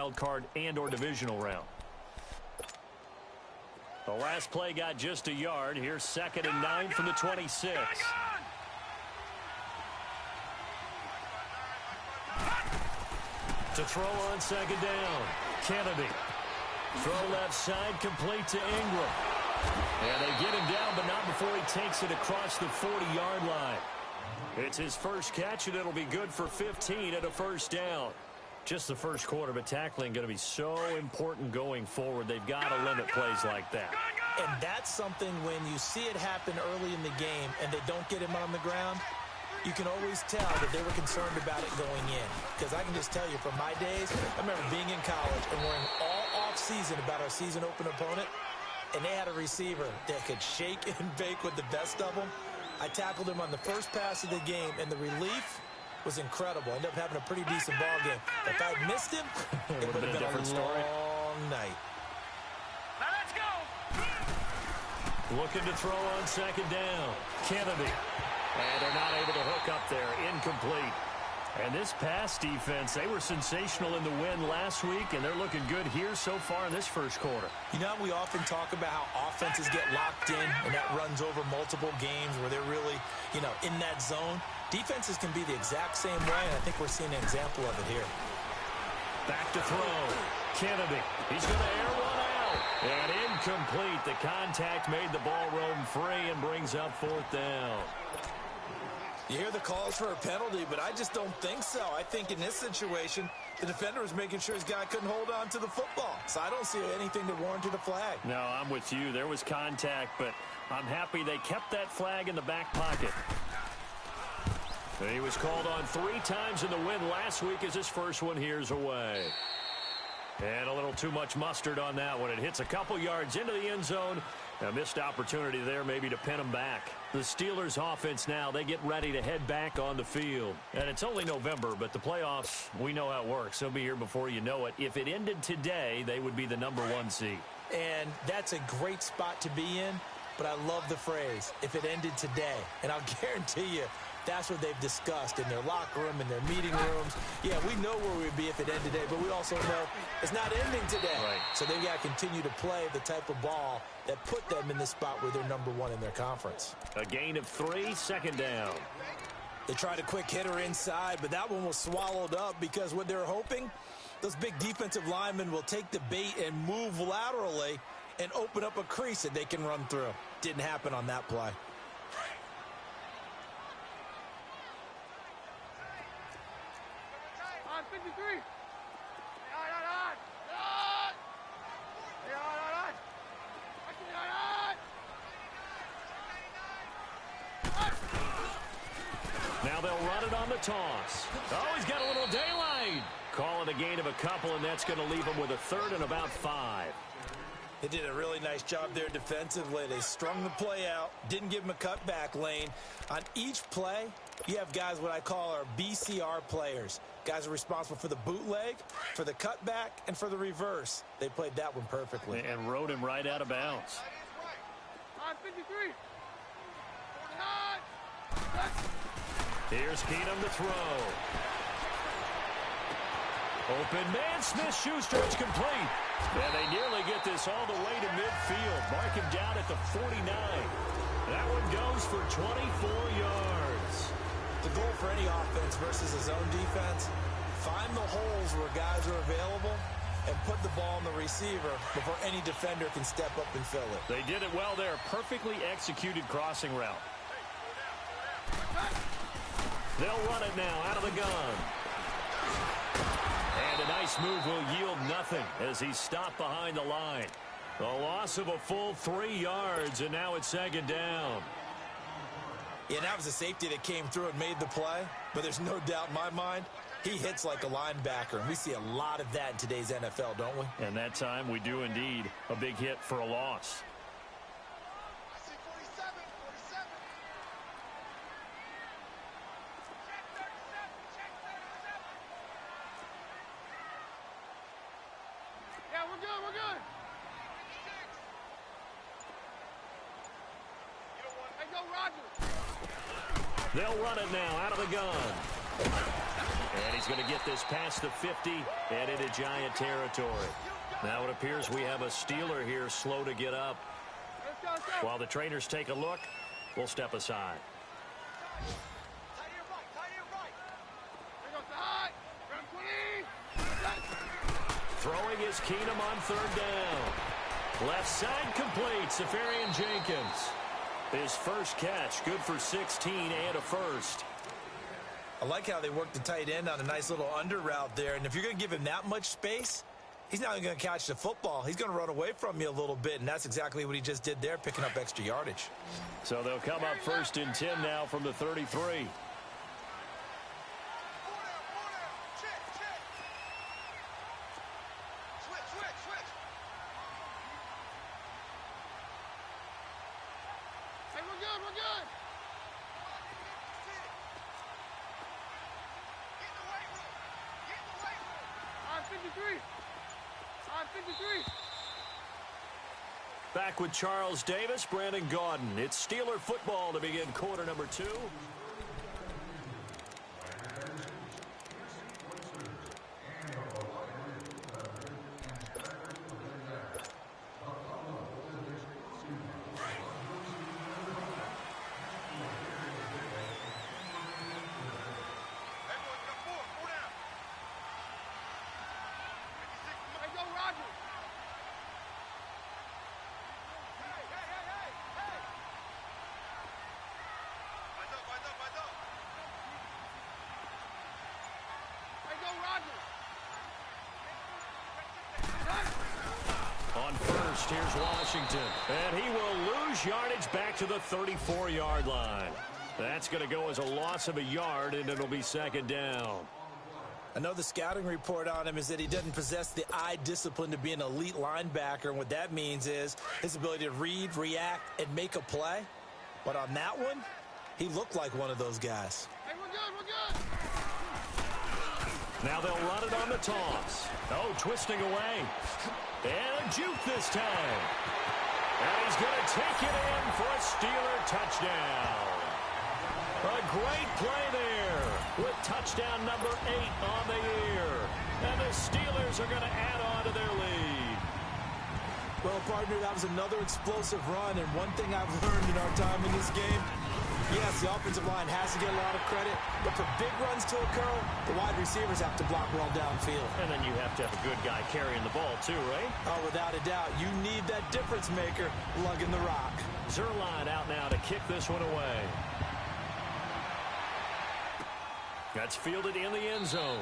wild card and or divisional round. The last play got just a yard. Here's 2nd and 9 from the 26. To throw on 2nd down, Kennedy. Throw left side, complete to Ingram. And they get him down, but not before he takes it across the 40-yard line. It's his first catch, and it'll be good for 15 at a first down. Just the first quarter, but tackling going to be so important going forward. They've got to limit plays like that. And that's something when you see it happen early in the game and they don't get him on the ground, you can always tell that they were concerned about it going in. Because I can just tell you from my days, I remember being in college and worrying all off-season about our season open opponent, and they had a receiver that could shake and bake with the best of them. I tackled him on the first pass of the game, and the relief was incredible. Ended up having a pretty decent ball game. If I'd missed him, it would have been a different story. long night. Now let's go. Looking to throw on 2nd down. Kennedy. And they're not able to hook up there. Incomplete. And this pass defense, they were sensational in the win last week, and they're looking good here so far in this first quarter. You know, we often talk about how offenses get locked in, and that runs over multiple games where they're really, in that zone. Defenses can be the exact same way, and I think we're seeing an example of it here. Back to throw. Kennedy. He's going to air one out. And incomplete. The contact made the ball roam free and brings up 4th down. You hear the calls for a penalty, but I just don't think so. I think in this situation, the defender was making sure his guy couldn't hold on to the football. So I don't see anything that warranted a flag. No, I'm with you. There was contact, but I'm happy they kept that flag in the back pocket. He was called on 3 times in the win last week as his first one here's away. And a little too much mustard on that one. It hits a couple yards into the end zone. A missed opportunity there maybe to pin them back. The Steelers offense now, they get ready to head back on the field. And it's only November, but the playoffs, we know how it works. They'll be here before you know it. If it ended today, they would be the #1 seed. And that's a great spot to be in, but I love the phrase, if it ended today. And I'll guarantee you, that's what they've discussed in their locker room, in their meeting rooms. Yeah, we know where we'd be if it ended today, but we also know it's not ending today. Right. So they've got to continue to play the type of ball that put them in the spot where they're #1 in their conference. A gain of 3, 2nd down. They tried a quick hitter inside, but that one was swallowed up because what they're hoping, those big defensive linemen will take the bait and move laterally and open up a crease that they can run through. Didn't happen on that play. On 53. Now they'll run it on the toss. Oh, he's got a little daylight. Call it a gain of a couple, and that's going to leave him with a 3rd and about 5. They did a really nice job there defensively. They strung the play out, didn't give him a cutback lane. On each play, you have guys what I call our BCR players. Guys are responsible for the bootleg, for the cutback, and for the reverse. They played that one perfectly. And rode him right out of bounds. On 53. 49. Here's Keenum to throw. Open man, Smith-Schuster, it's complete. And they nearly get this all the way to midfield. Mark him down at the 49. That one goes for 24 yards. The goal for any offense versus a zone defense, find the holes where guys are available and put the ball on the receiver before any defender can step up and fill it. They did it well there. Perfectly executed crossing route. They'll run it now out of the gun. And a nice move will yield nothing as he's stopped behind the line. The loss of a full 3 yards, and now it's 2nd down. Yeah, that was a safety that came through and made the play, but there's no doubt in my mind, he hits like a linebacker, and we see a lot of that in today's NFL, don't we? And that time we do indeed. A big hit for a loss. They'll run it now out of the gun. And he's going to get this past the 50 and into Giant territory. Now it appears we have a Steeler here slow to get up. While the trainers take a look, we'll step aside. Throwing is Keenum on third down. Left side complete, Safarian Jenkins. His first catch, good for 16 and a first. I like how they work the tight end on a nice little under route there. And if you're going to give him that much space, he's not going to catch the football. He's going to run away from you a little bit, and that's exactly what he just did there, picking up extra yardage. So they'll come up 1st and 10 now from the 33. Back with Charles Davis, Brandon Gaudin. It's Steeler football to begin quarter number 2. On first, here's Washington. And he will lose yardage back to the 34-yard line. That's going to go as a loss of a yard, and it'll be 2nd down. I know the scouting report on him is that he doesn't possess the eye discipline to be an elite linebacker. And what that means is his ability to read, react, and make a play. But on that one, he looked like one of those guys. Hey, we're good. Now they'll run it on the toss. Oh, twisting away. And a juke this time. And he's going to take it in for a Steeler touchdown. A great play there with touchdown number 8 on the year. And the Steelers are going to add on to their lead. Well, partner, that was another explosive run. And one thing I've learned in our time in this game, yes, the offensive line has to get a lot of credit, but for big runs to occur, the wide receivers have to block well downfield. And then you have to have a good guy carrying the ball too, right? Oh, without a doubt. You need that difference maker lugging the rock. Zuerlein out now to kick this one away. That's fielded in the end zone.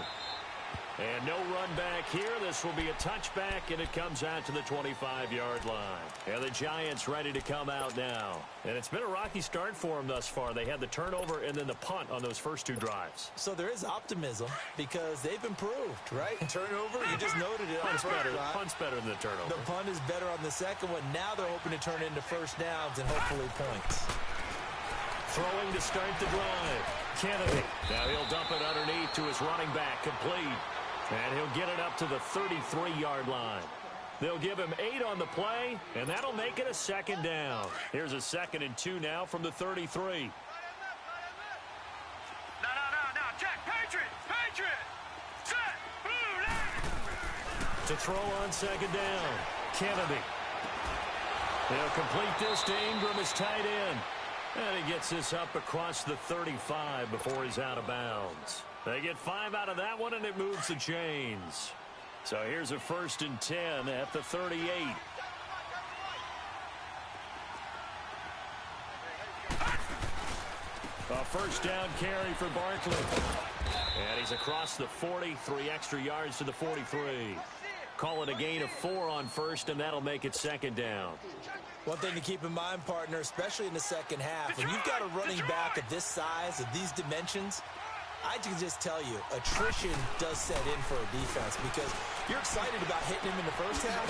And no run back here. This will be a touchback, and it comes out to the 25-yard line. And the Giants ready to come out now. And it's been a rocky start for them thus far. They had the turnover and then the punt on those first 2 drives. So there is optimism because they've improved, right? Turnover, you just noted it. Punt's better than the turnover. The punt is better on the second one. Now they're hoping to turn it into first downs and hopefully points. Throwing to start the drive. Kennedy. Now he'll dump it underneath to his running back. Complete. And he'll get it up to the 33-yard line. They'll give him 8 on the play, and that'll make it a 2nd down. Here's a 2nd and 2 now from the 33. No. Jack, Patriot. Set. To throw on 2nd down. Kennedy. They'll complete this to Ingram as tight end. And he gets this up across the 35 before he's out of bounds. They get 5 out of that one, and it moves the chains. So here's a 1st and 10 at the 38. A first down carry for Barkley. And he's across the 40, 3 extra yards to the 43. Call it a gain of 4 on first, and that'll make it 2nd down. One thing to keep in mind, partner, especially in the second half, when you've got a running back of this size, of these dimensions, I can just tell you, attrition does set in for a defense because you're excited about hitting him in the first half.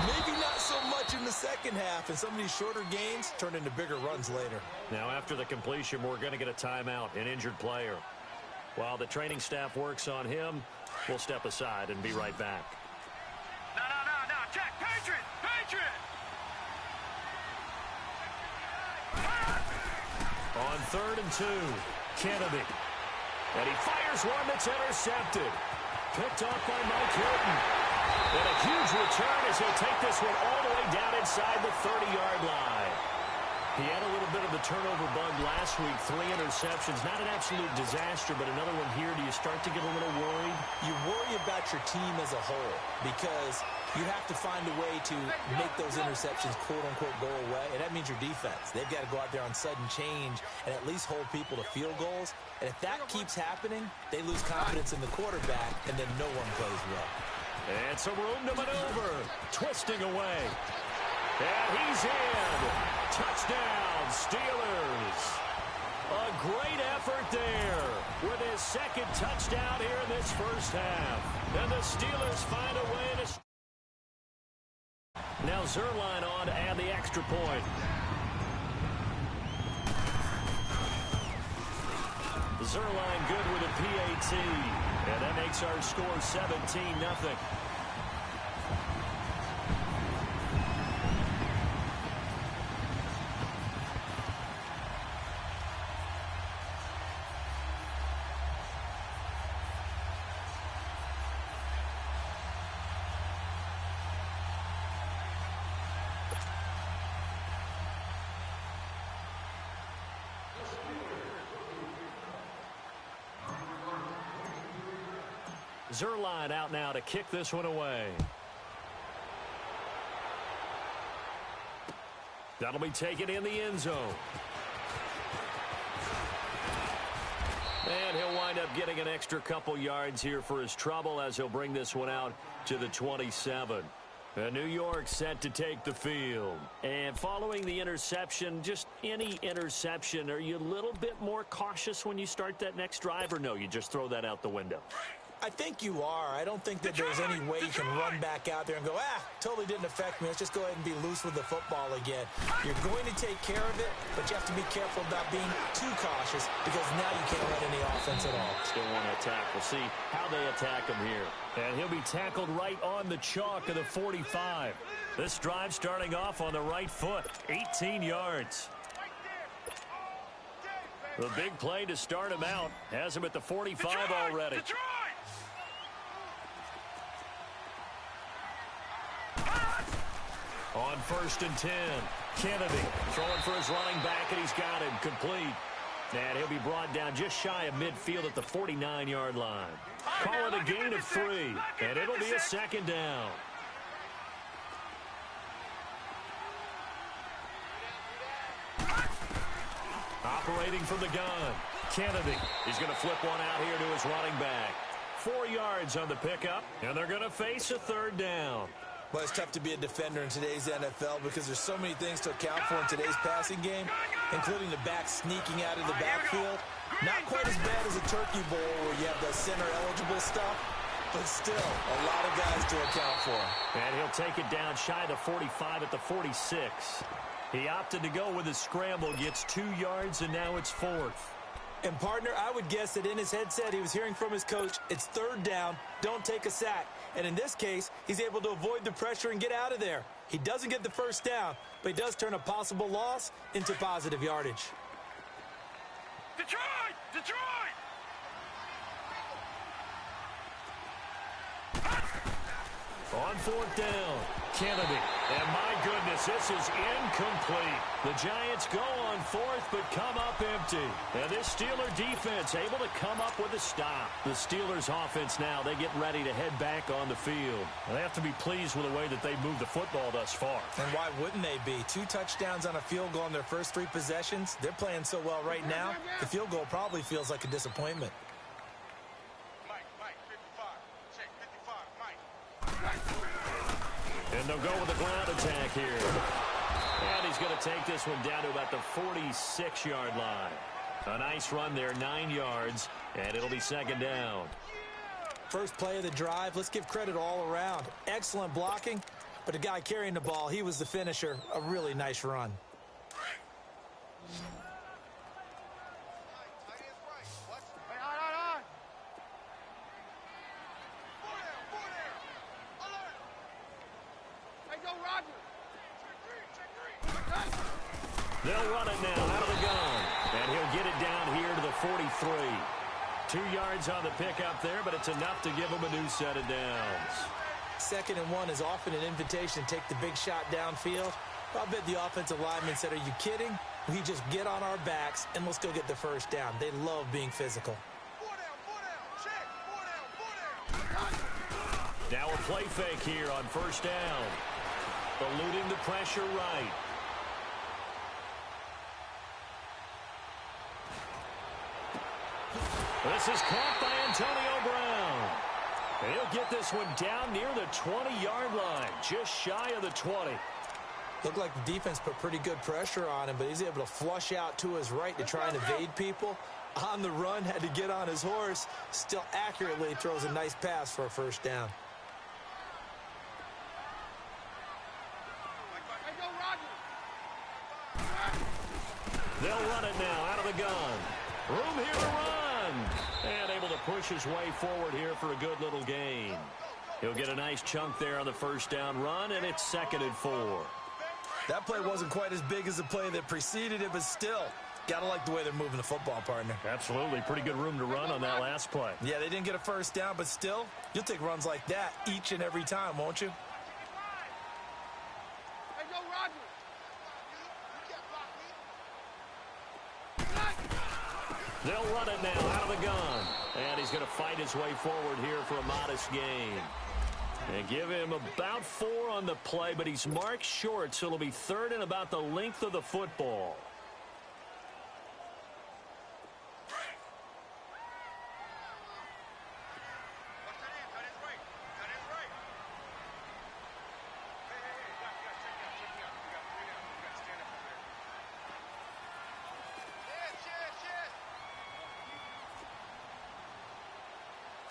Maybe not so much in the second half, and some of these shorter gains turn into bigger runs later. Now, after the completion, we're going to get a timeout, an injured player. While the training staff works on him, we'll step aside and be right back. No. Jack, Patriot. On 3rd and 2, Kennedy. And he fires one that's intercepted. Picked off by Mike Hilton. And a huge return as he'll take this one all the way down inside the 30-yard line. He had a little bit of the turnover bug last week. 3 interceptions. Not an absolute disaster, but another one here. Do you start to get a little worried? You worry about your team as a whole because you have to find a way to make those interceptions, quote-unquote, go away. And that means your defense. They've got to go out there on sudden change and at least hold people to field goals. And if that keeps happening, they lose confidence in the quarterback, and then no one plays well. And some room to maneuver. Twisting away. And he's in. Touchdown, Steelers. A great effort there with his second touchdown here in this first half. And the Steelers find a way to... Now Zuerlein on to add the extra point. Zuerlein good with a PAT. And that makes our score 17-0. Zuerlein out now to kick this one away. That'll be taken in the end zone. And he'll wind up getting an extra couple yards here for his trouble as he'll bring this one out to the 27. And New York set to take the field. And following the interception, just any interception, are you a little bit more cautious when you start that next drive, or no, you just throw that out the window? I think you are. I don't think that there's any way you can run back out there and go, totally didn't affect me. Let's just go ahead and be loose with the football again. You're going to take care of it, but you have to be careful about being too cautious because now you can't run any offense at all. Still want to attack. We'll see how they attack him here. And he'll be tackled right on the chalk of the 45. This drive starting off on the right foot. 18 yards. The big play to start him out. Has him at the 45 already. On 1st and 10, Kennedy throwing for his running back, and he's got him complete. And he'll be brought down just shy of midfield at the 49-yard line. Call it a gain of 3, and it'll be a second down. Operating from the gun, Kennedy. He's going to flip one out here to his running back. 4 yards on the pickup, and they're going to face a third down. Well, it's tough to be a defender in today's NFL because there's so many things to account for in today's passing game, including the back sneaking out of the backfield. Not quite as bad as a turkey bowl where you have the center-eligible stuff, but still a lot of guys to account for. And he'll take it down shy of the 45 at the 46. He opted to go with his scramble, gets 2 yards, and now it's 4th. And, partner, I would guess that in his headset he was hearing from his coach, it's third down, don't take a sack. And in this case, he's able to avoid the pressure and get out of there. He doesn't get the first down, but he does turn a possible loss into positive yardage. Detroit! Detroit! On 4th down, Kennedy. And my goodness, this is incomplete. The Giants go on 4th, but come up empty. And this Steeler defense able to come up with a stop. The Steelers offense now, they get ready to head back on the field. And they have to be pleased with the way that they moved the football thus far. And why wouldn't they be? 2 touchdowns on a field goal in their first 3 possessions. They're playing so well right now, the field goal probably feels like a disappointment. And they'll go with the ground attack here. And he's going to take this one down to about the 46-yard line. A nice run there, 9 yards, and it'll be second down. First play of the drive, let's give credit all around. Excellent blocking, but the guy carrying the ball, he was the finisher. A really nice run. They'll run it now out of the gun. And he'll get it down here to the 43. 2 yards on the pickup there, but it's enough to give them a new set of downs. 2nd and 1 is often an invitation to take the big shot downfield. I bet the offensive lineman said, are you kidding? We just get on our backs and let's go get the first down. They love being physical. 4 down, check, 4 down. Now a play fake here on 1st down. Eluding the pressure right. This is caught by Antonio Brown. And he'll get this one down near the 20-yard line, just shy of the 20. Looked like the defense put pretty good pressure on him, but he's able to flush out to his right to try and evade people. On the run, had to get on his horse. Still accurately throws a nice pass for a 1st down. They'll run it now out of the gun. Room here to run. And able to push his way forward here for a good little gain. He'll get a nice chunk there on the 1st down run, and it's 2nd and 4. That play wasn't quite as big as the play that preceded it, but still, got to like the way they're moving the football, partner. Absolutely. Pretty good room to run on that last play. Yeah, they didn't get a 1st down, but still, you'll take runs like that each and every time, won't you? Hey, yo, Roger. They'll run it now out of the gun. And he's going to fight his way forward here for a modest gain. And give him about 4 on the play, but he's marked short, so it'll be 3rd and about the length of the football.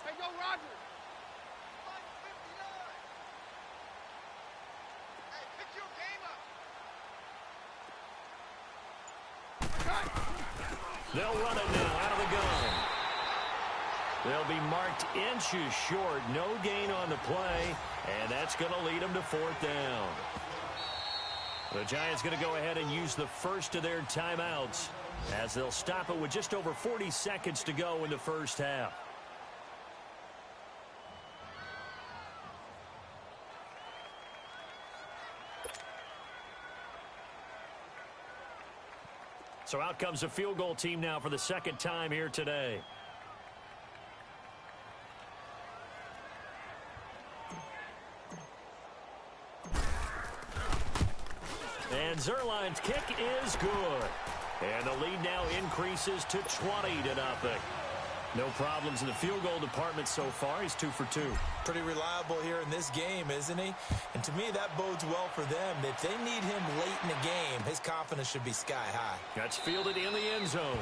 Hey, yo, Roger. Hey, pick your game up. They'll run it now out of the gun. They'll be marked inches short. No gain on the play, and that's going to lead them to 4th down. The Giants going to go ahead and use the first of their timeouts as they'll stop it with just over 40 seconds to go in the 1st half. So out comes the field goal team now for the 2nd time here today. And Zuerlein's kick is good. And the lead now increases to 20-0. No problems in the field goal department so far. He's 2 for 2. Pretty reliable here in this game, isn't he? And to me, that bodes well for them. If they need him late in the game, his confidence should be sky high. That's fielded in the end zone.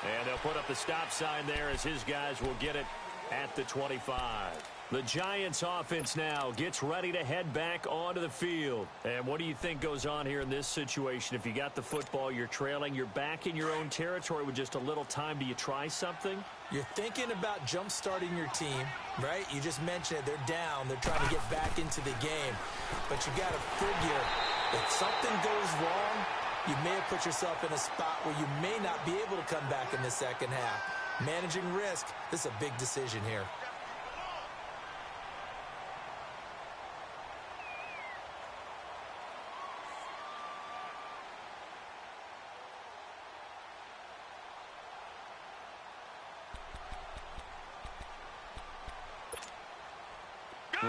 And they'll put up the stop sign there as his guys will get it at the 25. The Giants offense now gets ready to head back onto the field. And what do you think goes on here in this situation? If you got the football, you're trailing, you're back in your own territory with just a little time. Do you try something? You're thinking about jump-starting your team, right? You just mentioned it. They're down. They're trying to get back into the game. But you got to figure, if something goes wrong, you may have put yourself in a spot where you may not be able to come back in the 2nd half. Managing risk, this is a big decision here.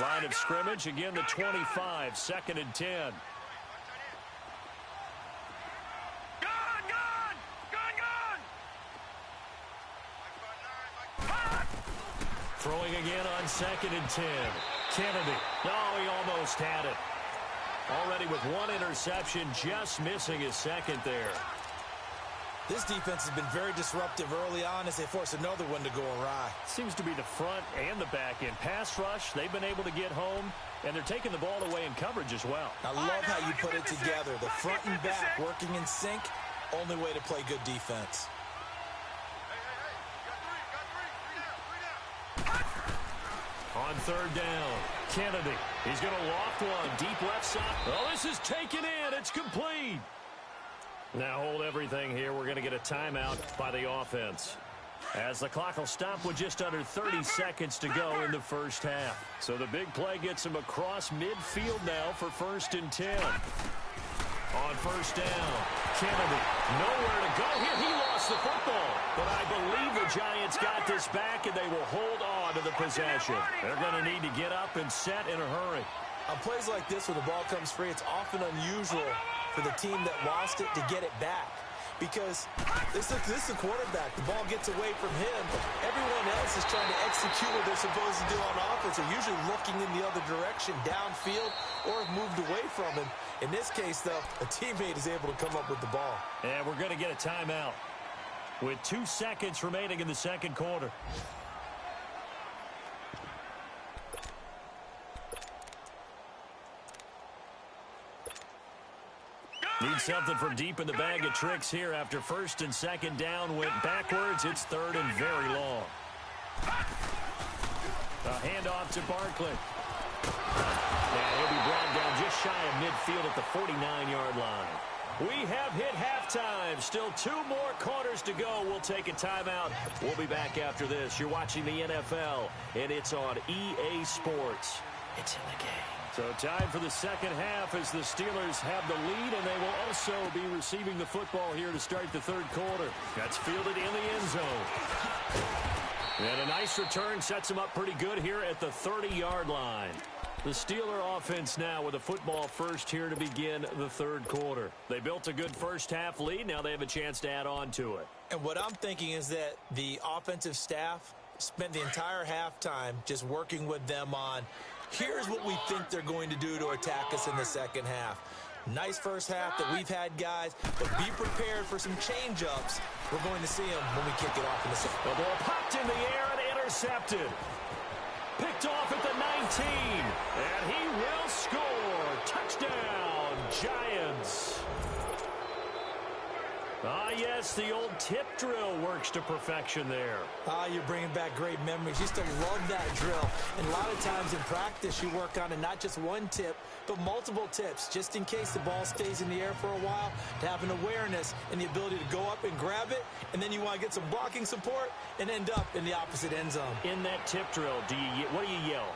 Line of scrimmage, again the 25, 2nd and 10. Throwing again on 2nd and 10. Kennedy. Oh, he almost had it. Already with 1 interception, just missing his 2nd there. This defense has been very disruptive early on as they force another one to go awry. Seems to be the front and the back end. Pass rush, they've been able to get home, and they're taking the ball away in coverage as well. I love how you put it together. The front and back working in sync, only way to play good defense. On 3rd down, Kennedy. He's going to loft one. Deep left side. Oh, this is taken in. It's complete. Now hold everything here. We're going to get a timeout by the offense. as the clock will stop with just under 30 seconds to go in the first half. So the big play gets him across midfield now for 1st and 10. On first down, Kennedy, nowhere to go here. He lost the football, but I believe the Giants got this back, and they will hold on to the possession. They're going to need to get up and set in a hurry. On plays like this where the ball comes free, it's often unusual for the team that lost it to get it back. Because this is a quarterback. The ball gets away from him. Everyone else is trying to execute what they're supposed to do on offense. They're usually looking in the other direction, downfield, or have moved away from him. In this case, though, a teammate is able to come up with the ball. And we're going to get a timeout with 2 seconds remaining in the second quarter. Need something from deep in the bag of tricks here after 1st and 2nd down went backwards. It's 3rd and very long. A handoff to Barkley. And he'll be brought down just shy of midfield at the 49-yard line. We have hit halftime. Still 2 more quarters to go. We'll take a timeout. We'll be back after this. You're watching the NFL, and it's on EA Sports. It's in the game. So time for the second half as the Steelers have the lead, and they will also be receiving the football here to start the third quarter. That's fielded in the end zone. And a nice return sets them up pretty good here at the 30-yard line. The Steeler offense now with a football first here to begin the third quarter. They built a good first half lead. Now they have a chance to add on to it. And what I'm thinking is that the offensive staff spent the entire halftime just working with them on here's what we think they're going to do to attack us in the second half. Nice first half that we've had, guys, but be prepared for some change-ups. We're going to see them when we kick it off in the second. The ball popped in the air and intercepted. Picked off at the 19, and he will score. Touchdown, Giants. Ah, yes, the old tip drill works to perfection there. Ah, you're bringing back great memories. Used to love that drill. And a lot of times in practice, you work on it, not just one tip, but multiple tips, just in case the ball stays in the air for a while, to have an awareness and the ability to go up and grab it, and then you want to get some blocking support and end up in the opposite end zone. In that tip drill, what do you yell?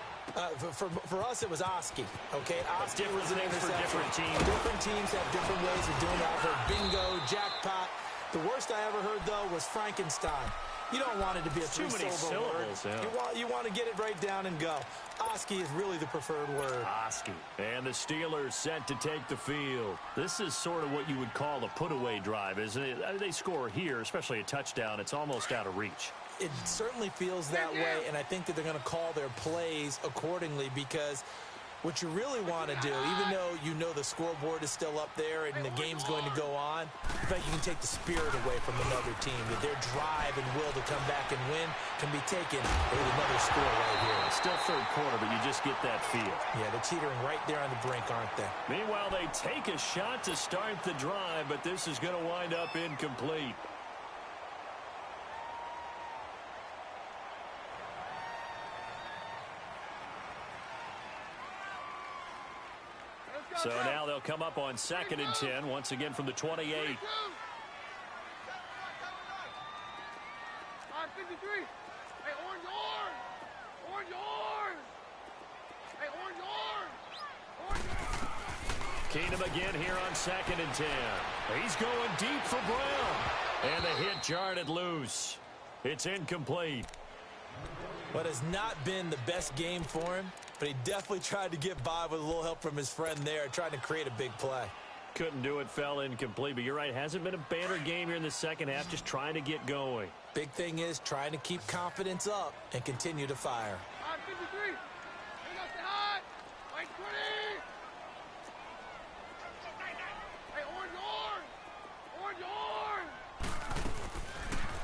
For us, it was Oski. Okay, Oski was an interception. For different teams. Different teams have different ways of doing it. I've heard bingo, jackpot. The worst I ever heard, though, was Frankenstein. You don't want it to be a three-syllable word. Yeah. You want to get it right down and go. Oski is really the preferred word. Oski. And the Steelers set to take the field. This is sort of what you would call a put-away drive, isn't it? They score here, especially a touchdown. It's almost out of reach. It certainly feels that way, and I think that they're going to call their plays accordingly because what you really want to do, even though you know the scoreboard is still up there and the game's going to go on, in fact, you can take the spirit away from another team, that their drive and will to come back and win can be taken with another score right here. It's still third quarter, but you just get that feel. Yeah, they're teetering right there on the brink, aren't they? Meanwhile, they take a shot to start the drive, but this is going to wind up incomplete. So now they'll come up on 2nd and 10, once again from the 28. 53. Hey, orange. Hey, orange. Keenum again here on 2nd and 10. He's going deep for Brown. And the hit jarred loose. It's incomplete. What has not been the best game for him, but he definitely tried to get by with a little help from his friend there, trying to create a big play. Couldn't do it, fell incomplete. But you're right, hasn't been a banner game here in the second half, just trying to get going. Big thing is trying to keep confidence up and continue to fire. 53. Hey, got the hot. White 20. Hey, orange.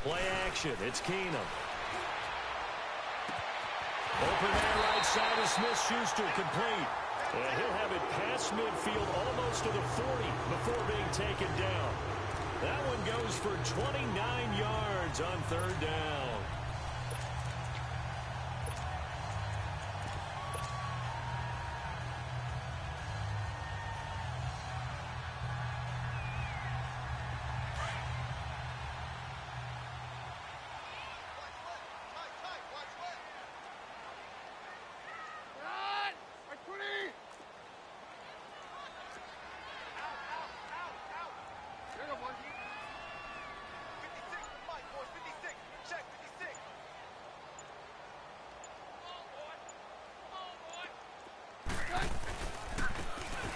Play action. It's Keenum. Open there right side of Smith-Schuster, complete. And he'll have it past midfield almost to the 40 before being taken down. That one goes for 29 yards on third down.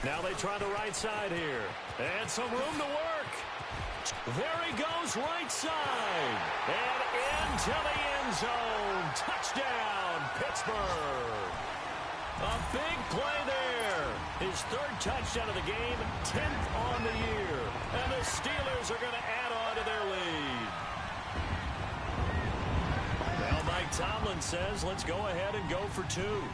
Now they try the right side here. And some room to work. There he goes, right side. And into the end zone. Touchdown, Pittsburgh. A big play there. His third touchdown of the game, 10th on the year. And the Steelers are going to add on to their lead. Now Mike Tomlin says, let's go ahead and go for two.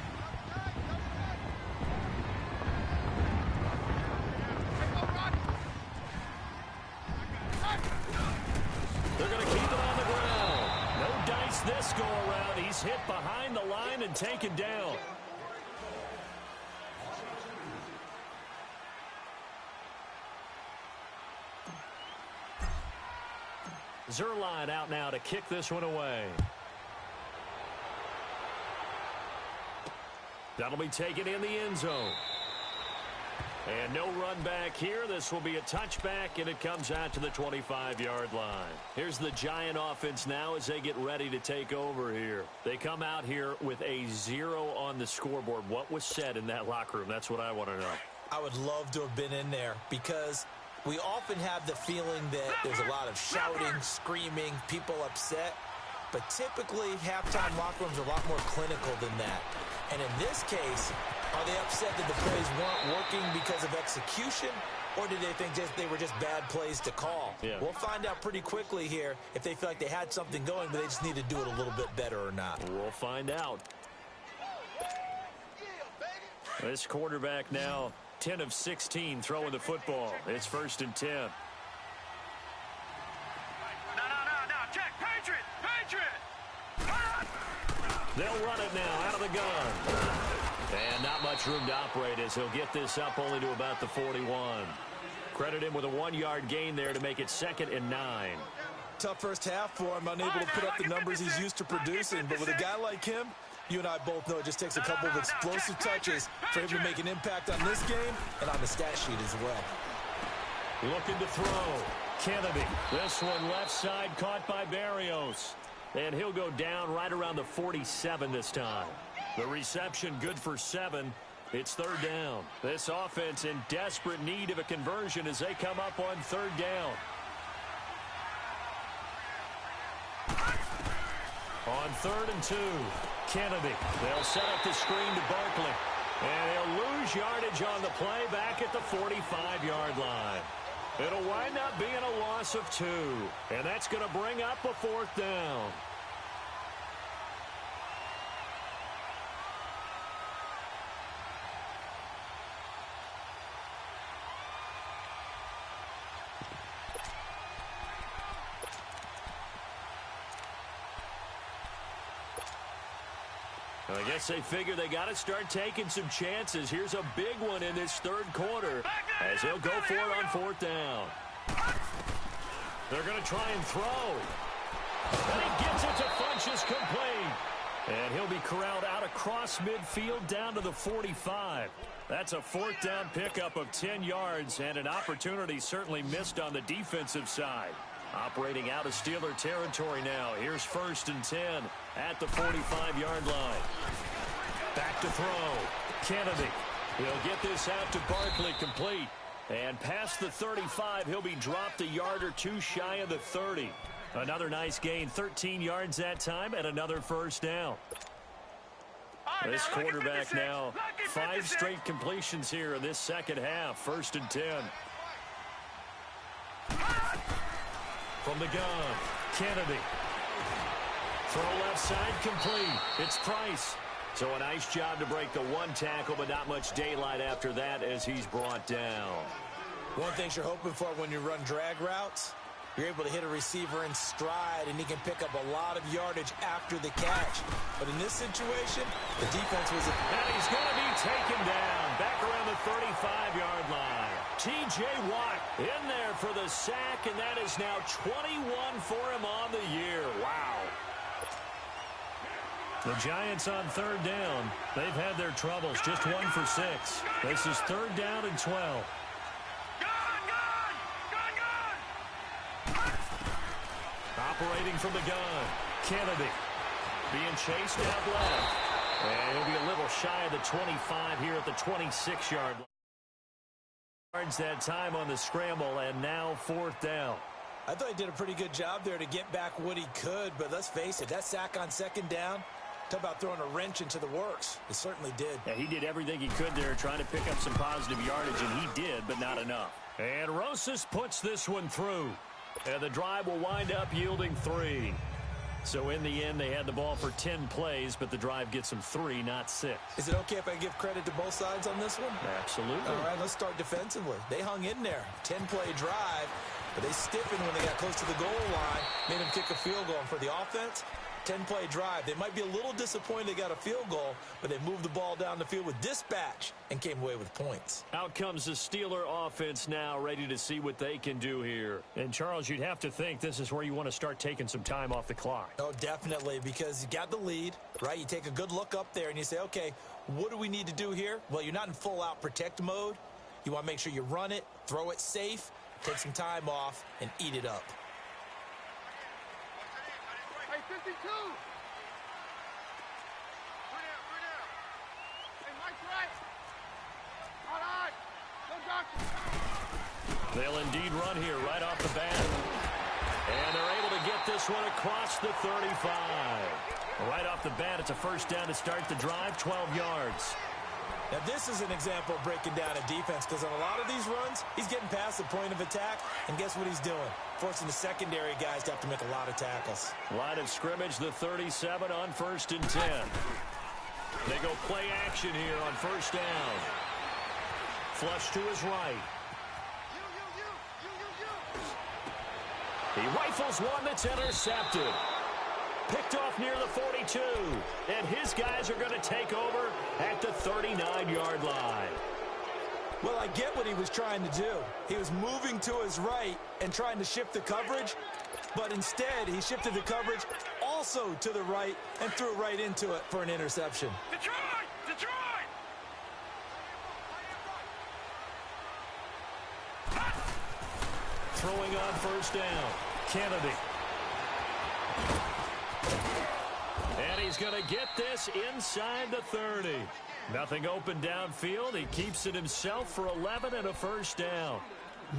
They're going to keep it on the ground. No dice this go around. He's hit behind the line and taken down. Zuerlein out now to kick this one away. That'll be taken in the end zone. And no run back here. This will be a touchback, and it comes out to the 25-yard line. Here's the Giant offense now as they get ready to take over here. They come out here with a 0 on the scoreboard. What was said in that locker room? That's what I want to know. I would love to have been in there because we often have the feeling that there's a lot of shouting, screaming, people upset. But typically, halftime locker rooms are a lot more clinical than that. And in this case, are they upset that the plays weren't working because of execution? Or did they think they were just bad plays to call? Yeah. We'll find out pretty quickly here if they feel like they had something going, but they just need to do it a little bit better or not. We'll find out. This quarterback now 10 of 16 throwing the football. It's 1st and 10. No, check, Patriot! They'll run it now out of the gun. And not much room to operate as he'll get this up only to about the 41. Credit him with a 1-yard gain there to make it 2nd and 9. Tough first half for him, unable to put up the numbers he's used to producing. But with a guy like him, you and I both know it just takes a couple of explosive touches for him to make an impact on this game and on the stat sheet as well. Looking to throw. Kennedy. This one left side caught by Berrios. And he'll go down right around the 47 this time. The reception good for 7. It's 3rd down. This offense in desperate need of a conversion as they come up on 3rd down. On 3rd and 2, Kennedy. They'll set up the screen to Barkley. And he'll lose yardage on the play back at the 45-yard line. It'll wind up being a loss of 2. And that's going to bring up a 4th down. I guess they figure they got to start taking some chances. Here's a big one in this 3rd quarter as he'll go for it on 4th down. They're going to try and throw. And he gets it to Funchess complete. And he'll be corralled out across midfield down to the 45. That's a 4th down pickup of 10 yards and an opportunity certainly missed on the defensive side. Operating out of Steeler territory now. Here's 1st and 10 at the 45-yard line. Back to throw. Kennedy. He'll get this out to Barkley complete. And past the 35, he'll be dropped a yard or 2 shy of the 30. Another nice gain, 13 yards that time, and another 1st down. This quarterback now, 5 straight completions here in this 2nd half. 1st and 10. From the gun, Kennedy. Throw left side complete. It's Price. So a nice job to break the 1 tackle, but not much daylight after that as he's brought down. One thing you're hoping for when you run drag routes, you're able to hit a receiver in stride, and he can pick up a lot of yardage after the catch. But in this situation, the defense was... And he's going to be taken down back around the 35-yard line. T.J. Watt in there for the sack, and that is now 21 for him on the year. Wow. The Giants on 3rd down. They've had their troubles, just 1 for 6. This is 3rd down and 12. Operating from the gun, Kennedy being chased out left. And he'll be a little shy of the 25 here at the 26-yard line. yards that time on the scramble, and now 4th down. I thought he did a pretty good job there to get back what he could, but let's face it, that sack on 2nd down, talk about throwing a wrench into the works. It certainly did. Yeah, he did everything he could there trying to pick up some positive yardage, and he did, but not enough. And Rosas puts this one through. And the drive will wind up yielding 3. So in the end, they had the ball for 10 plays, but the drive gets them 3, not 6. Is it okay if I give credit to both sides on this one? Absolutely. All right, let's start defensively. They hung in there. 10-play drive, but they stiffened when they got close to the goal line, made them kick a field goal. And for the offense, 10-play drive. They might be a little disappointed they got a field goal, but they moved the ball down the field with dispatch and came away with points. Out comes the Steeler offense now, ready to see what they can do here. And, Charles, you'd have to think this is where you want to start taking some time off the clock. Oh, definitely, because you got the lead, right? You take a good look up there and you say, okay, what do we need to do here? Well, you're not in full-out protect mode. You want to make sure you run it, throw it safe, take some time off, and eat it up. Hey, 52. Hey, Mike's right. All right. Go, Johnson. They'll indeed run here right off the bat. And they're able to get this one across the 35. Right off the bat, it's a 1st down to start the drive, 12 yards. Now, this is an example of breaking down a defense because on a lot of these runs, he's getting past the point of attack, and guess what he's doing? Forcing the secondary guys to have to make a lot of tackles. Line of scrimmage, the 37 on 1st and 10. They go play action here on 1st down. Flush to his right. He rifles one that's intercepted. Picked off near the 42. And his guys are going to take over at the 39-yard line. Well, I get what he was trying to do. He was moving to his right and trying to shift the coverage, but instead he shifted the coverage also to the right and threw right into it for an interception. Detroit! Detroit! Throwing on 1st down. Kennedy. And he's going to get this inside the 30. Nothing open downfield. He keeps it himself for 11 and a 1st down.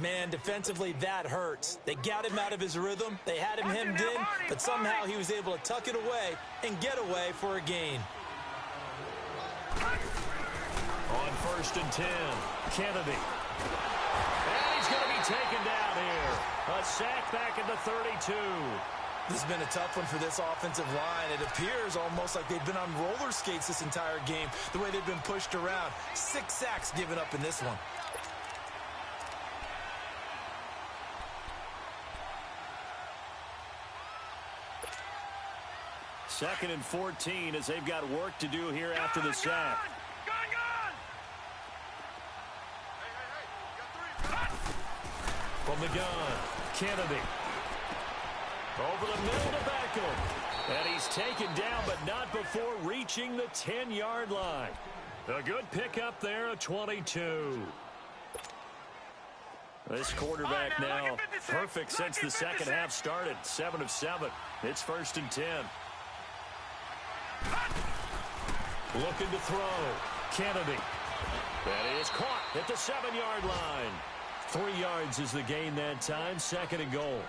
Man, defensively, that hurts. They got him out of his rhythm. They had him hemmed in, but somehow he was able to tuck it away and get away for a gain. On 1st and 10, Kennedy. And he's going to be taken down here. A sack back at the 32. This has been a tough one for this offensive line. It appears almost like they've been on roller skates this entire game, the way they've been pushed around. 6 sacks given up in this one. Second and 14 as they've got work to do here after the sack. From the gun, Kennedy. Over the middle to Beckham. And he's taken down, but not before reaching the 10-yard line. A good pickup there, a 22. This quarterback now perfect since the second half started. 7 of 7. It's 1st and 10. Looking to throw. Kennedy. That is caught at the 7-yard line. 3 yards is the gain that time. 2nd and goal.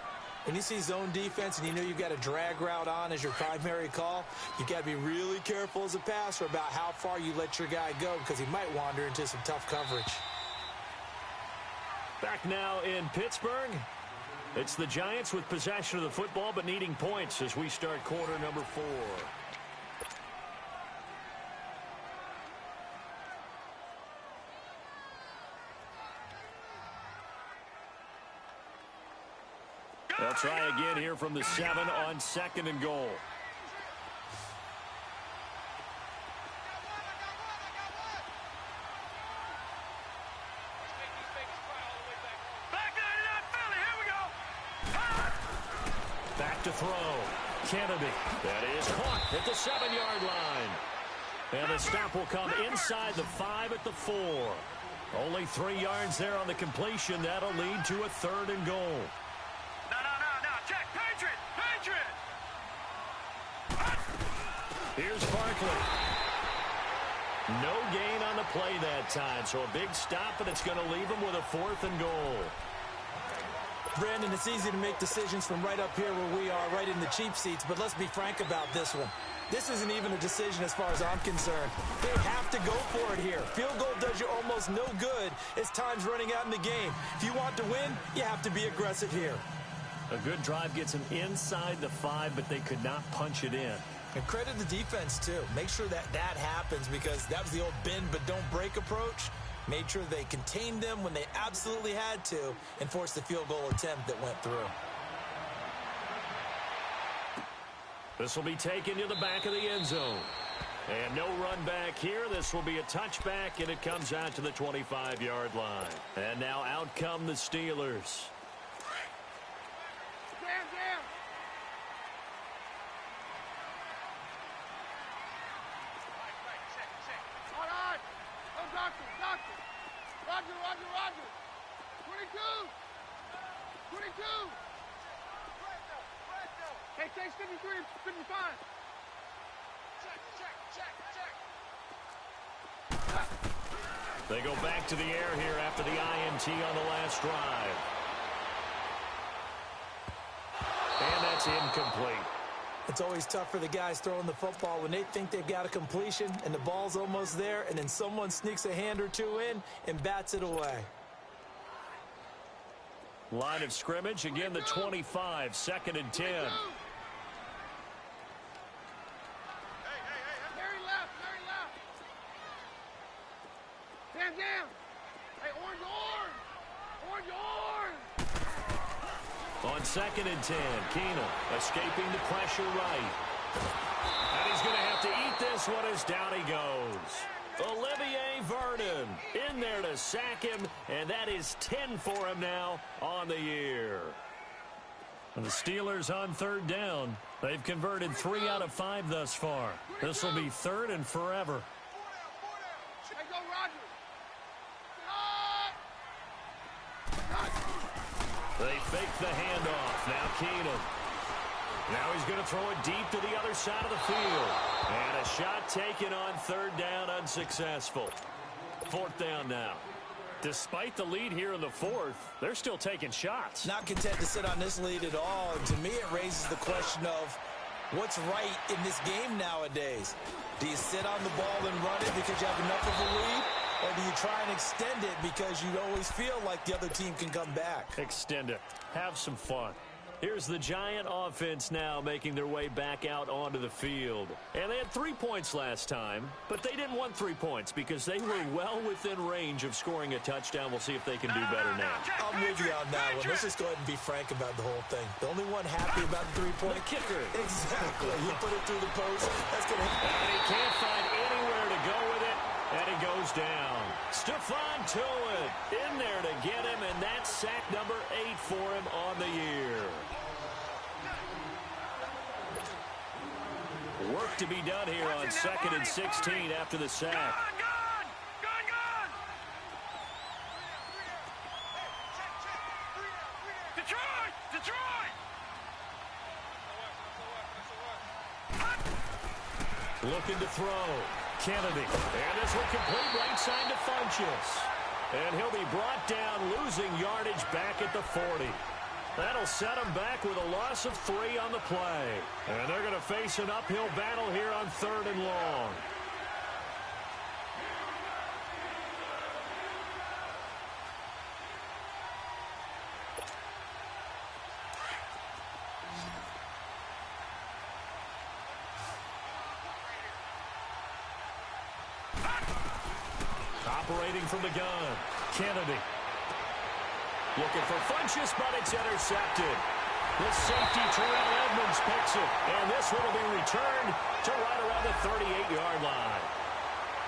When you see zone defense and you know you've got a drag route on as your primary call, you've got to be really careful as a passer about how far you let your guy go because he might wander into some tough coverage. Back now in Pittsburgh. It's the Giants with possession of the football but needing points as we start quarter number 4. They'll try again here from the 7 on 2nd and goal. Back to throw. Kennedy. That is caught at the 7-yard line. And the stop will come inside the 5 at the 4. Only 3 yards there on the completion. That'll lead to a 3rd and goal. Check, Patriot! Here's Barkley. No gain on the play that time. So a big stop, and it's going to leave them with a 4th and goal. Brandon, it's easy to make decisions from right up here where we are, right in the cheap seats, but let's be frank about this one. This isn't even a decision as far as I'm concerned. They have to go for it here. Field goal does you almost no good as time's running out in the game. If you want to win, you have to be aggressive here. A good drive gets them inside the 5, but they could not punch it in. And credit the defense, too. Make sure that happens, because that was the old bend but don't break approach. Made sure they contained them when they absolutely had to and forced the field goal attempt that went through. This will be taken to the back of the end zone. And no run back here. This will be a touchback, and it comes out to the 25-yard line. And now out come the Steelers. Jam. All right. Oh, doctor. Roger. 22. Hey, takes 53, 55. Check. They go back to the air here after the INT on the last drive. And that's incomplete. It's always tough for the guys throwing the football when they think they've got a completion and the ball's almost there, and then someone sneaks a hand or two in and bats it away. Line of scrimmage, again the 25, 2nd and 10. Mary left. Jam. Hey, orange. On 2nd and 10, Keenum escaping the pressure right. And he's going to have to eat this one as down he goes. Olivier Vernon in there to sack him, and that is 10 for him now on the year. And the Steelers on 3rd down. They've converted 3 out of 5 thus far. This will be 3rd and forever. Hey, go, Roger. They fake the handoff. Now Keenum. Now he's going to throw it deep to the other side of the field. And a shot taken on 3rd down, unsuccessful. 4th down now. Despite the lead here in the 4th, they're still taking shots. Not content to sit on this lead at all. And to me, it raises the question of what's right in this game nowadays. Do you sit on the ball and run it because you have enough of a lead? Or do you try and extend it because you always feel like the other team can come back? Extend it. Have some fun. Here's the Giant offense now making their way back out onto the field. And they had 3 points last time, but they didn't want 3 points because they were well within range of scoring a touchdown. We'll see if they can do better now. I'm with you on that one. Let's just go ahead and be frank about the whole thing. The only one happy about the 3-point kicker. Exactly. You put it through the post. That's going to hit. And he can't find anywhere to go with it. And he goes down. Stephon Tuitt in there to get him, and that's sack number 8 for him on the year. Work to be done here on 2nd and 16 after the sack. Gone! Detroit! Looking to throw. Kennedy. And this will complete right side to Funchess. And he'll be brought down, losing yardage back at the 40. That'll set him back with a loss of 3 on the play. And they're going to face an uphill battle here on 3rd and long. Operating from the gun, Kennedy. Looking for Funchess, but it's intercepted. The safety, Terrell Edmonds, picks it. And this one will be returned to right around the 38-yard line.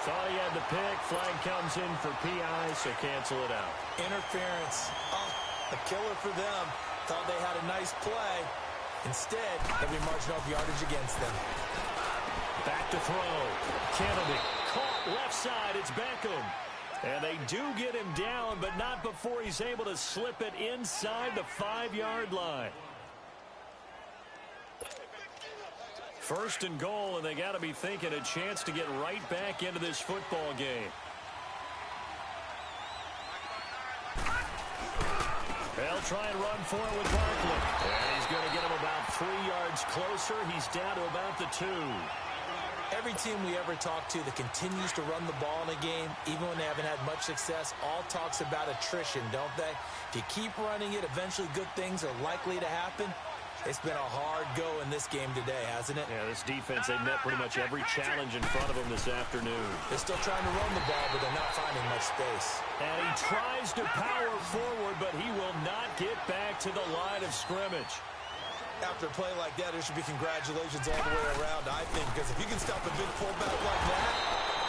Thought he had the pick. Flag comes in for PI, so cancel it out. Interference. Oh, a killer for them. Thought they had a nice play. Instead, they'll be marching off yardage against them. Back to throw. Kennedy. Caught left side. It's Beckham. And they do get him down, but not before he's able to slip it inside the 5-yard line. 1st and goal, and they got to be thinking a chance to get right back into this football game. They'll try and run for it with Barkley. And he's going to get him about 3 yards closer. He's down to about the 2. Every team we ever talk to that continues to run the ball in a game, even when they haven't had much success, all talks about attrition, don't they? If you keep running it, eventually good things are likely to happen. It's been a hard go in this game today, hasn't it? Yeah, this defense, they've met pretty much every challenge in front of them this afternoon. They're still trying to run the ball, but they're not finding much space. And he tries to power forward, but he will not get back to the line of scrimmage. After a play like that, there should be congratulations all the way around, I think, because if you can stop a big fullback like that,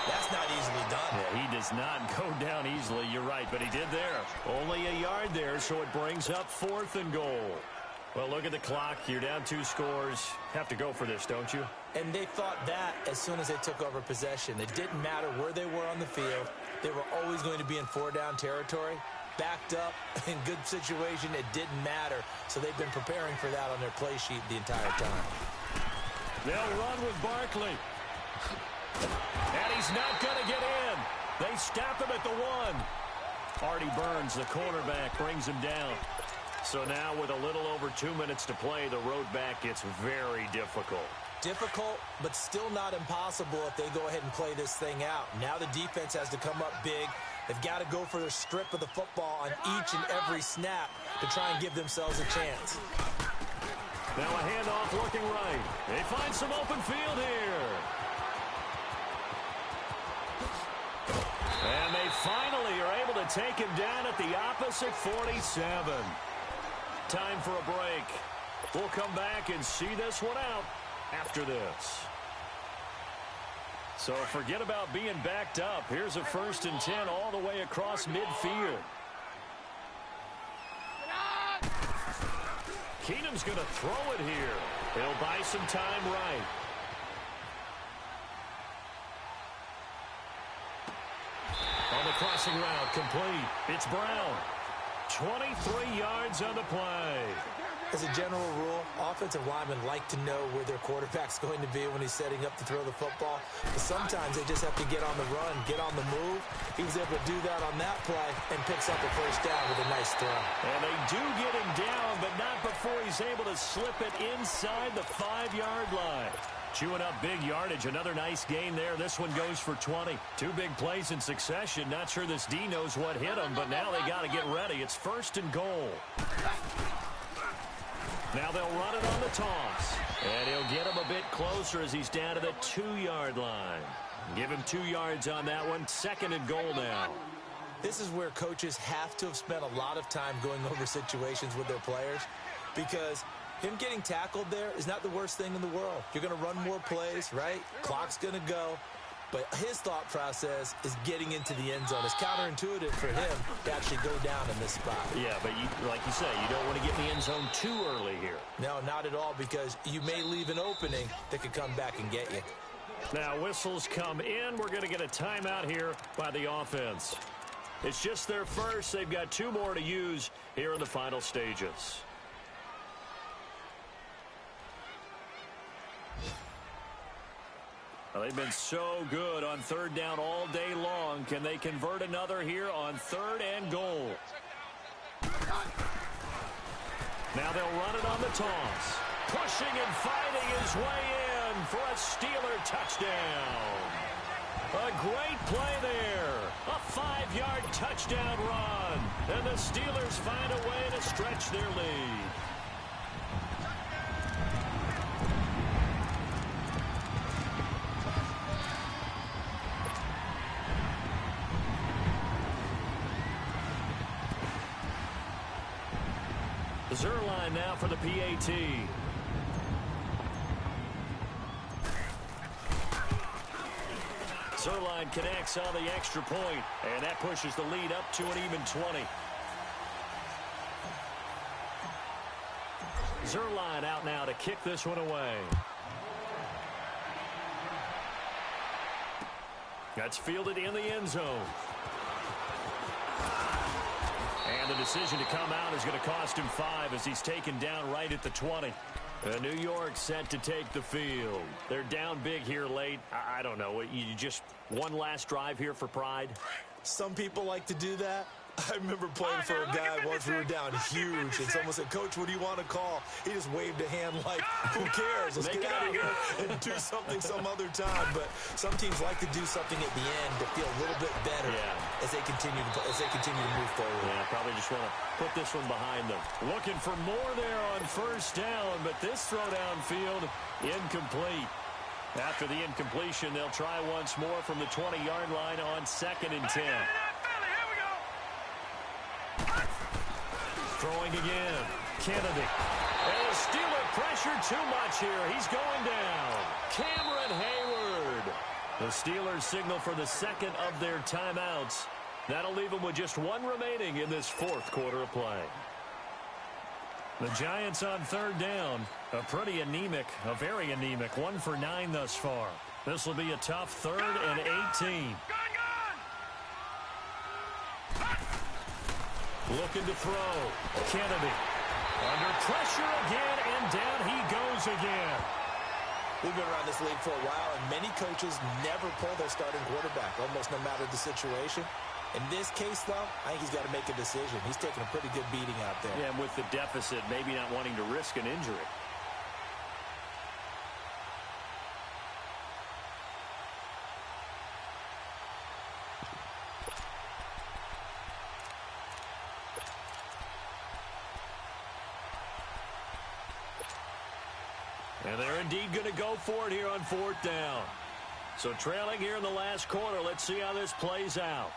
that's not easily done. Yeah, he does not go down easily, you're right, but he did there. Only a yard there, so it brings up 4th and goal. Well, look at the clock. You're down 2 scores. Have to go for this, don't you? And they thought that as soon as they took over possession. It didn't matter where they were on the field. They were always going to be in 4-down territory. Backed up, in good situation, it didn't matter. So they've been preparing for that on their play sheet the entire time. They'll run with Barkley. And he's not going to get in. They stop him at the 1. Artie Burns, the cornerback, brings him down. So now with a little over 2 minutes to play, the road back gets very difficult. Difficult, but still not impossible if they go ahead and play this thing out. Now the defense has to come up big. They've got to go for their strip of the football on each and every snap to try and give themselves a chance. Now a handoff looking right. They find some open field here. And they finally are able to take him down at the opposite 47. Time for a break. We'll come back and see this one out after this. So forget about being backed up. Here's a 1st and 10 all the way across midfield. Keenum's going to throw it here. He'll buy some time right. On the crossing route, complete. It's Brown. 23 yards on the play. As a general rule, offensive linemen like to know where their quarterback's going to be when he's setting up to throw the football. But sometimes they just have to get on the run, get on the move. He was able to do that on that play and picks up a 1st down with a nice throw. And they do get him down, but not before he's able to slip it inside the 5-yard line. Chewing up big yardage. Another nice gain there. This one goes for 20. 2 big plays in succession. Not sure this D knows what hit him, but now they got to get ready. It's 1st and goal. Now they'll run it on the toss. And he'll get him a bit closer as he's down to the 2-yard line. Give him 2 yards on that one. 2nd and goal now. This is where coaches have to have spent a lot of time going over situations with their players, because him getting tackled there is not the worst thing in the world. You're going to run more plays, right? Clock's going to go. But his thought process is getting into the end zone. It's counterintuitive for him to actually go down in this spot. Yeah, but like you say, you don't want to get in the end zone too early here. No, not at all, because you may leave an opening that could come back and get you. Now whistles come in. We're going to get a timeout here by the offense. It's just their first. They've got 2 more to use here in the final stages. Well, they've been so good on 3rd down all day long. Can they convert another here on 3rd and goal? Now they'll run it on the toss. Pushing and fighting his way in for a Steeler touchdown. A great play there. A 5-yard touchdown run. And the Steelers find a way to stretch their lead. Zuerlein now for the PAT. Zuerlein connects on the extra point, and that pushes the lead up to an even 20. Zuerlein out now to kick this one away. That's fielded in the end zone. And the decision to come out is going to cost him 5 as he's taken down right at the 20. New York set to take the field. They're down big here late. I don't know. You just one last drive here for pride? Some people like to do that. I remember playing for a guy once we were down huge, and someone said, "Coach, what do you want to call?" He just waved a hand like, who cares? Let's get out of here and do something some other time. But some teams like to do something at the end to feel a little bit better as they continue to move forward. Yeah, probably just want to put this one behind them. Looking for more there on first down, but this throw downfield incomplete. After the incompletion, they'll try once more from the 20-yard line on 2nd and 10. Throwing again. Kennedy. And the Steeler pressure too much here. He's going down. Cameron Hayward. The Steelers signal for the second of their timeouts. That'll leave them with just one remaining in this fourth quarter of play. The Giants on 3rd down. A pretty anemic, a very anemic 1 for 9 thus far. This will be a tough 3rd and 18. Looking to throw. Kennedy. Under pressure again, and down he goes again. We've been around this league for a while, and many coaches never pull their starting quarterback, almost no matter the situation. In this case, though, I think he's got to make a decision. He's taking a pretty good beating out there. Yeah, and with the deficit, maybe not wanting to risk an injury. And they're indeed going to go for it here on 4th down. So trailing here in the last quarter. Let's see how this plays out.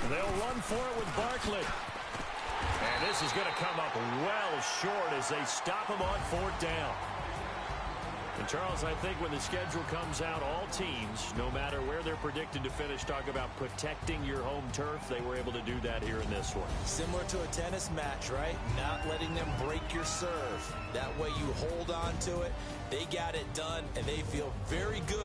They'll run for it with Barkley. And this is going to come up well short as they stop him on 4th down. And, Charles, I think when the schedule comes out, all teams, no matter where they're predicted to finish, talk about protecting your home turf. They were able to do that here in this one. Similar to a tennis match, right? Not letting them break your serve. That way you hold on to it. They got it done, and they feel very good.